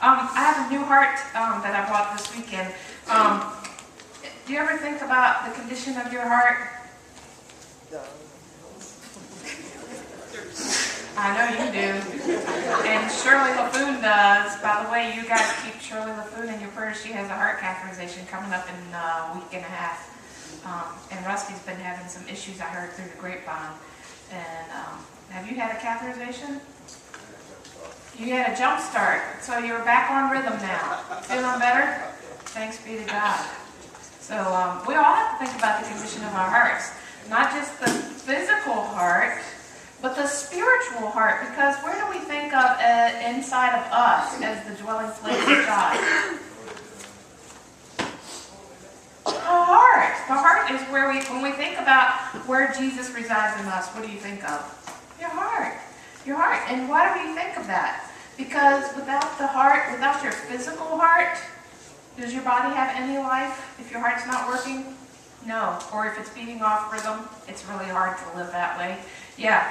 I have a new heart that I bought this weekend. Do you ever think about the condition of your heart? I know you do. And Shirley LaFoon does. By the way, you guys keep Shirley LaFoon in your prayers. She has a heart catheterization coming up in a week and a half. And Rusty's been having some issues, I heard, through the grapevine. And have you had a catheterization? You had a jump start, so you're back on rhythm now. Feeling better? Thanks be to God. So we all have to think about the condition of our hearts. Not just the physical heart, but the spiritual heart. Because where do we think of inside of us as the dwelling place of God? The heart. The heart is where when we think about where Jesus resides in us, what do you think of? Your heart. Your heart. And why do we think of that? Because without the heart, without your physical heart, does your body have any life if your heart's not working? No. Or if it's beating off rhythm, it's really hard to live that way. Yeah.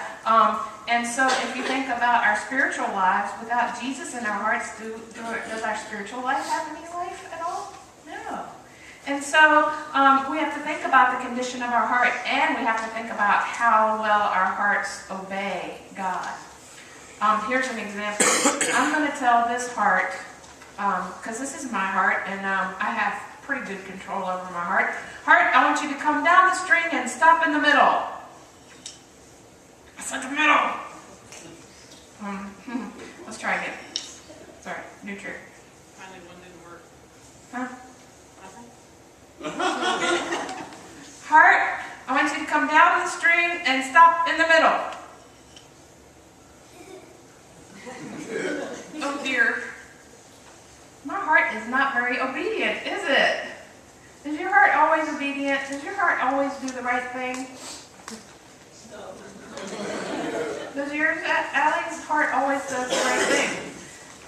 And so if you think about our spiritual lives, without Jesus in our hearts, does our spiritual life have any life at all? No. And so we have to think about the condition of our heart, and we have to think about how well our hearts obey God. Here's an example. I'm going to tell this heart, because this is my heart, and I have pretty good control over my heart. Heart, I want you to come down the string and stop in the middle. I said the middle. Let's try again. Sorry, new trick. Finally, one didn't work. Huh? Heart, I want you to come down the string and stop in the middle. Oh dear. My heart is not very obedient, is it? Is your heart always obedient? Does your heart always do the right thing? Does yours, Allie's heart always does the right thing?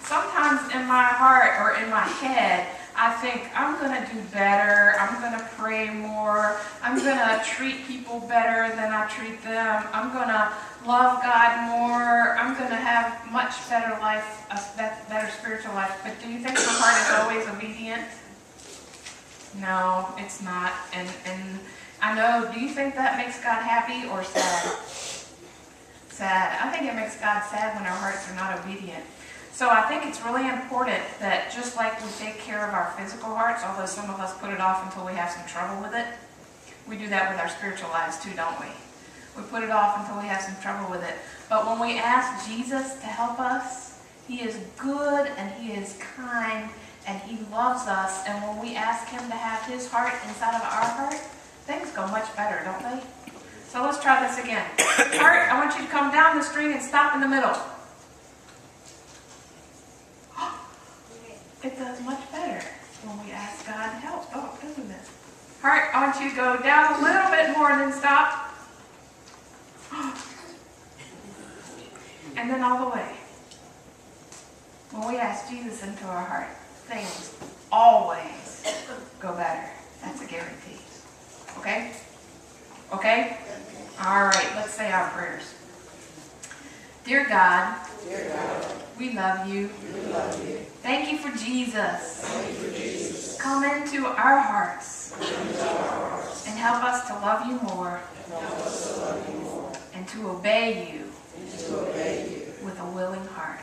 Sometimes in my heart or in my head, I think, I'm going to do better, I'm going to pray more, I'm going to treat people better than I treat them, I'm going to love God more, I'm going to have much better life, a better spiritual life. But do you think my heart is always obedient? No, it's not. And I know, do you think that makes God happy or sad? Sad. I think it makes God sad when our hearts are not obedient. So I think it's really important that just like we take care of our physical hearts, although some of us put it off until we have some trouble with it, we do that with our spiritual lives too, don't we? We put it off until we have some trouble with it. But when we ask Jesus to help us, He is good and He is kind and He loves us. And when we ask Him to have His heart inside of our heart, things go much better, don't they? So let's try this again. Heart, I want you to come down the string and stop in the middle. It does much better when we ask God to help. Oh, isn't it? Heart, I want you to go down a little bit more and then stop. And then all the way. When we ask Jesus into our heart, things always go better. That's a guarantee. Okay? Okay? All right, let's say our prayers. Dear God, we love you. Thank you for Jesus. Come into our hearts and help us to love you more and to obey you with a willing heart.